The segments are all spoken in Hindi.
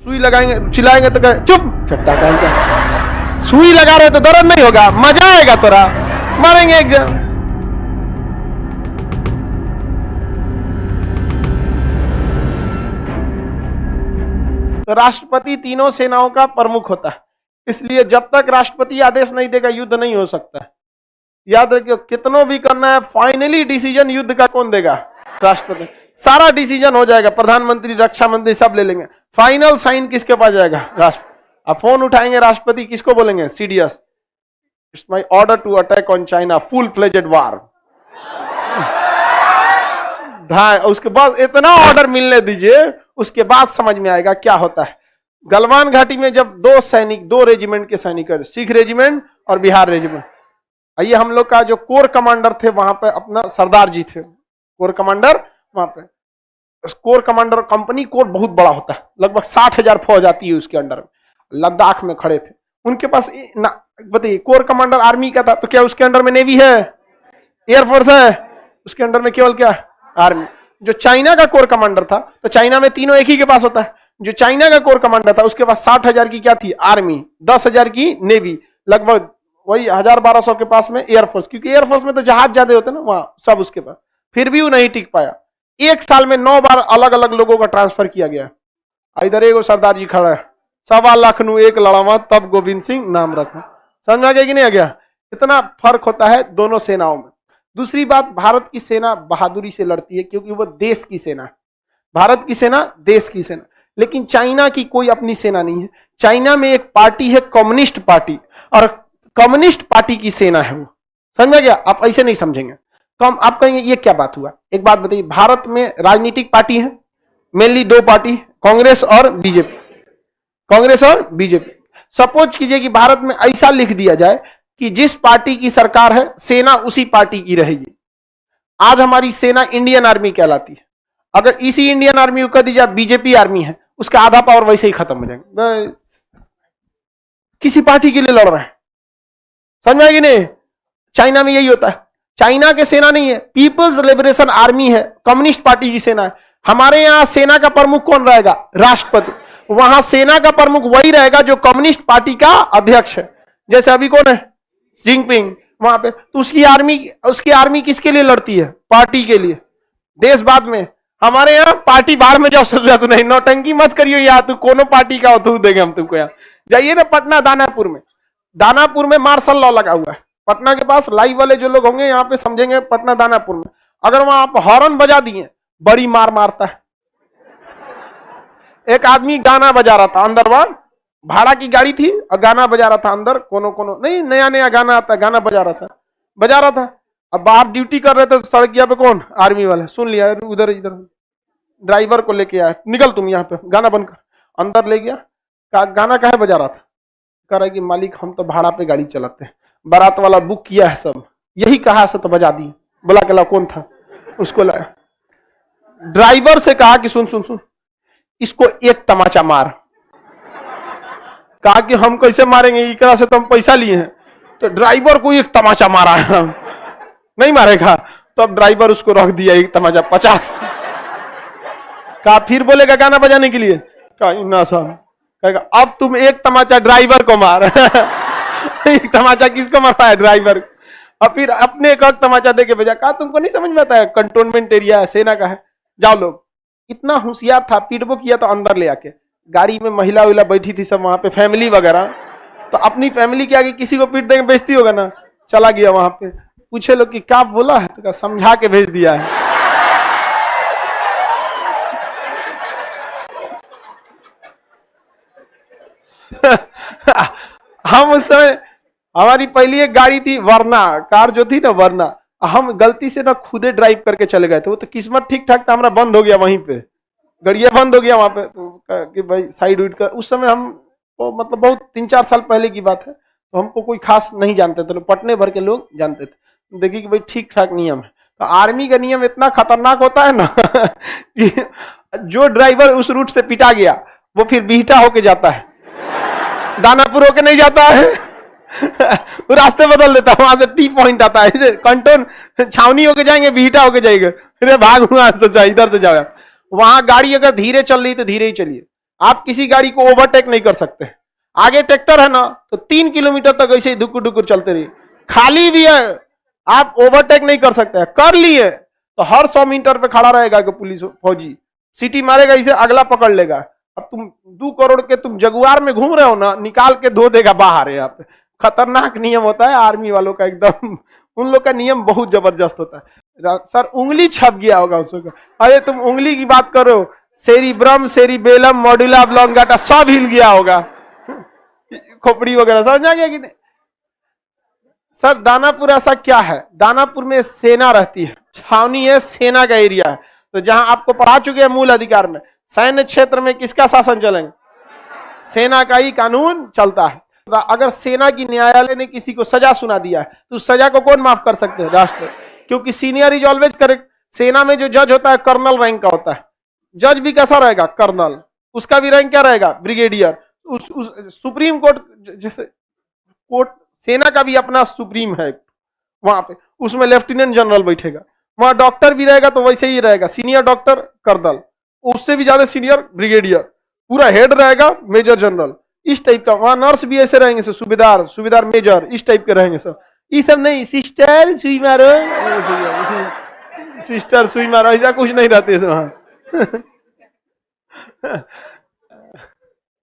सुई लगाएंगे, चिल्लाएंगे तो कहे चुप चट्टा का, सुई लगा रहे तो दर्द नहीं होगा, मजा आएगा तोरा, मारेंगे एक जन। तो राष्ट्रपति तीनों सेनाओं का प्रमुख होता है, इसलिए जब तक राष्ट्रपति आदेश नहीं देगा युद्ध नहीं हो सकता है। याद रखियो, कितनों भी करना है, फाइनली डिसीजन युद्ध का कौन देगा? राष्ट्रपति। सारा डिसीजन हो जाएगा, प्रधानमंत्री, रक्षा मंत्री सब ले लेंगे, फाइनल साइन किसके पास जाएगा? राष्ट्रपति। अब फोन उठाएंगे राष्ट्रपति, किसको बोलेंगे? CDS, it's my order to attack on China, full fledged war. उसके बाद इतना ऑर्डर मिलने दीजिए, उसके बाद समझ में आएगा क्या होता है। गलवान घाटी में जब दो रेजिमेंट के सैनिक, सिख रेजिमेंट और बिहार रेजिमेंट, ये हम लोग का जो कोर कमांडर थे वहां पे अपना सरदार जी थे, कोर कमांडर वहां पे। कोर कमांडर कंपनी कोर बहुत बड़ा होता है, लगभग 60,000 फौज आती है उसके अंडर में। लद्दाख में खड़े थे, उनके पास बताइए, कोर कमांडर आर्मी का था, तो क्या उसके अंडर में नेवी है, एयरफोर्स है? उसके अंडर में केवल क्या? आर्मी। जो चाइना का कोर कमांडर था, तो चाइना में तीनों एक ही के पास होता है। जो चाइना का कोर कमांडर था उसके पास 60,000 की क्या थी? आर्मी, 10,000 की नेवी, लगभग वही 1,000-1,200 के पास में एयरफोर्स, क्योंकि एयरफोर्स में तो जहाज ज्यादा होते हैं ना वहां, सब उसके पास। फिर भी वो नहीं टिक पाया। एक साल में 9 बार अलग अलग लोगों का ट्रांसफर किया गया। इधर एगो सरदार जी खड़ा है, 1.25 लाख नु एक लड़ावा तब गोविंद सिंह नाम रखा। समझ में आ गया कि नहीं आ गया? इतना फर्क होता है दोनों सेनाओं में। दूसरी बात, भारत की सेना बहादुरी से लड़ती है क्योंकि वो देश की सेना है। भारत की सेना देश की सेना, लेकिन चाइना की कोई अपनी सेना नहीं है। चाइना में एक पार्टी है कम्युनिस्ट पार्टी, और कम्युनिस्ट पार्टी की सेना है वो। समझ में गया? आप ऐसे नहीं समझेंगे। आप कहेंगे ये क्या बात हुआ? एक बात बताइए, भारत में राजनीतिक पार्टी है मेनली 2 पार्टी, कांग्रेस और बीजेपी। कांग्रेस और बीजेपी। सपोज कीजिए कि भारत में ऐसा लिख दिया जाए कि जिस पार्टी की सरकार है सेना उसी पार्टी की रहेगी। आज हमारी सेना इंडियन आर्मी कहलाती है, अगर इसी इंडियन आर्मी को कह दीजिए बीजेपी आर्मी है, उसका आधा पावर वैसे ही खत्म हो जाएगा। किसी पार्टी के लिए लड़ रहे हैं, समझ में कि नहीं? चाइना में यही होता है। चाइना के सेना नहीं है, पीपल्स लिबरेशन आर्मी है, कम्युनिस्ट पार्टी की सेना है। हमारे यहां सेना का प्रमुख कौन रहेगा? राष्ट्रपति। वहां सेना का प्रमुख वही रहेगा जो कम्युनिस्ट पार्टी का अध्यक्ष है। जैसे अभी कौन है? जिनपिंग वहां पे। तो उसकी आर्मी किसके लिए लड़ती है? पार्टी के लिए। देश बाद में। हमारे यहाँ पार्टी बाहर में जाओ, जरूरत नहीं, नौटंकी मत करियो यार, तू कोनो पार्टी का हो तू देंगे हम तुमको। यहाँ जाइए ना पटना दानापुर में मार्शल लॉ लगा हुआ है। पटना के पास लाइव वाले जो लोग होंगे यहाँ पे समझेंगे, पटना दानापुर में अगर वहां आप हॉर्न बजा दिए, बड़ी मार मारता है। एक आदमी गाना बजा रहा था अंदर, वहां भाड़ा की गाड़ी थी और गाना बजा रहा था अंदर, कोनो नहीं, नया गाना आता है, गाना बजा रहा था। अब बाहर ड्यूटी कर रहे थे, सड़किया पे कौन? आर्मी वाले। सुन लिया, उधर इधर ड्राइवर को लेके आया, निकल तुम यहाँ पे, गाना बंद कर। अंदर ले गया, गाना काहे बजा रहा था? कह रहा है कि मालिक हम तो भाड़ा पे गाड़ी चलाते हैं, बारात वाला बुक किया है सब, यही कहा से तो बजा दी। बोला के ला कौन था? उसको लाया। ड्राइवर से कहा कि सुन इसको एक तमाचा मार। कहा कि हम कैसे मारेंगे, इकरा से तो हम पैसा लिए हैं। तो ड्राइवर को एक तमाचा मारा है। नहीं मारेगा तो अब ड्राइवर उसको रख दिया एक तमाचा 50। कहा फिर बोलेगा गाना बजाने के लिए? कहा ना साहब। कहेगा अब तुम एक तमाचा ड्राइवर को मार। एक तमाचा किसको मारता है? ड्राइवर। और फिर अपने एक तमाचा देके भेजा। कहा तुमको नहीं समझ में आता है, कंटोनमेंट एरिया है, सेना का है, जाओ लोग। इतना होशियार था, पीटबो किया तो अंदर ले आके। गाड़ी में महिला उहिला बैठी थी सब वहां पे, फैमिली वगैरह, तो अपनी फैमिली के आगे किसी को पीट देंगे, बेइज्जती होगा ना। चला गया वहां पे, पूछे लोग कि क्या बोला है, तो समझा के भेज दिया है। हम उस समय, हमारी पहली एक गाड़ी थी वर्ना, कार जो थी ना वर्ना, हम गलती से ना खुदे ड्राइव करके चले गए थे। वो तो किस्मत ठीक ठाक था, हमारा बंद हो गया वहीं पे, गड़िया बंद हो गया वहां पे, तो कि भाई साइड उइड कर। उस समय हम तो मतलब बहुत 3-4 साल पहले की बात है, तो हमको कोई खास नहीं जानते थे, पटने भर के लोग जानते थे। देखिए कि भाई ठीक ठाक नियम है। तो आर्मी का नियम इतना खतरनाक होता है ना कि जो ड्राइवर उस रूट से पिटा गया वो फिर बिहटा होके जाता है, दानापुर होके नहीं जाता है। वो रास्ते बदल देता है, वहां से टी पॉइंट आता है, कंटोन छावनी होके जाएंगे, बिहटा होके जाएंगे, फिर भाग वहां से इधर से जाओ। वहां गाड़ी अगर धीरे चल रही तो धीरे ही चलिए, आप किसी गाड़ी को ओवरटेक नहीं कर सकते। आगे ट्रैक्टर है ना तो 3 किलोमीटर तक ऐसे ही धुकुर धुकुर चलते रहिए, खाली भी है, आप ओवरटेक नहीं कर सकते। कर लिए तो हर 100 मीटर पे खड़ा रहेगा कि पुलिस फौजी सीटी मारेगा, इसे अगला पकड़ लेगा। अब तुम 2 करोड़ के तुम जगुआर में घूम रहे हो ना, निकाल के धो देगा बाहर। यहाँ पे खतरनाक नियम होता है आर्मी वालों का, एकदम उन लोग का नियम बहुत जबरदस्त होता है। सर उंगली छप गया होगा उसको, अरे तुम उंगली की बात करो, सेरिब्रम, सेरिबेलम, मॉड्यूला ऑब्लोंगाटा सब हिल गया होगा, खोपड़ी वगैरह समझ आ गया कि नहीं। सर दानापुर ऐसा क्या है, दानापुर में सेना रहती है, छावनी है, सेना का एरिया है। तो जहां आपको पढ़ा चुके हैं मूल अधिकार में, सैन्य क्षेत्र में किसका शासन चलेंगे, सेना का ही कानून चलता है। अगर सेना की न्यायालय ने किसी को सजा सुना दिया है तो उस सजा को कौन माफ कर सकते हैं, राष्ट्र, क्योंकि सीनियर इज ऑलवेज करेक्ट। सेना में जो जज होता है कर्नल रैंक का होता है, जज भी कैसा रहेगा, कर्नल, उसका भी रैंक क्या रहेगा, ब्रिगेडियर। सुप्रीम कोर्ट जैसे कोर्ट, सेना का भी अपना सुप्रीम है वहां पे, उसमें लेफ्टिनेंट जनरल बैठेगा, वहां डॉक्टर भी रहेगा तो वैसे ही रहेगा, सीनियर डॉक्टर कर्नल, उससे भी ज्यादा सीनियर ब्रिगेडियर, पूरा हेड रहेगा मेजर जनरल, इस टाइप का। वहां नर्स भी ऐसे रहेंगे सर, सूबेदार, सूबेदार मेजर, इस टाइप के रहेंगे सर। ये सब नहीं, सिस्टर सुई मारो, सिस्टर सुई मारो, ऐसा कुछ नहीं रहते वहां।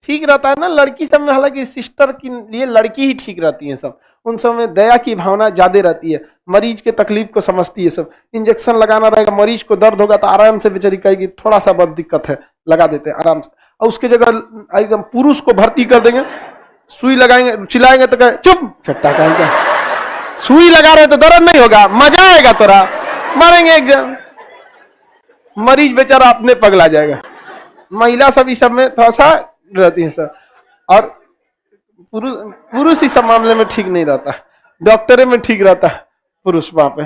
ठीक रहता है ना लड़की सब में, हालांकि सिस्टर के लिए लड़की ही ठीक रहती है सब, उन सब में दया की भावना ज्यादा रहती है, मरीज के तकलीफ को समझती है सब। इंजेक्शन लगाना रहेगा, मरीज को दर्द होगा तो आराम से बेचारी कहेगी थोड़ा सा बहुत दिक्कत है, लगा देते हैं आराम से। और उसके जगह एकदम पुरुष को भर्ती कर देंगे, सुई लगाएंगे, चिल्लाएंगे तो कहे चुप चट्टा कहेंगे, सुई लगा रहे तो दर्द नहीं होगा, मजा आएगा तोरा, मारेंगे एकदम, मरीज बेचारा अपने पगला जाएगा। महिला सब इस सब में थोड़ा सा रहती है सर, और पुरुष इस सब मामले में ठीक नहीं रहता, डॉक्टरे में ठीक रहता है पुरुष वहां पे।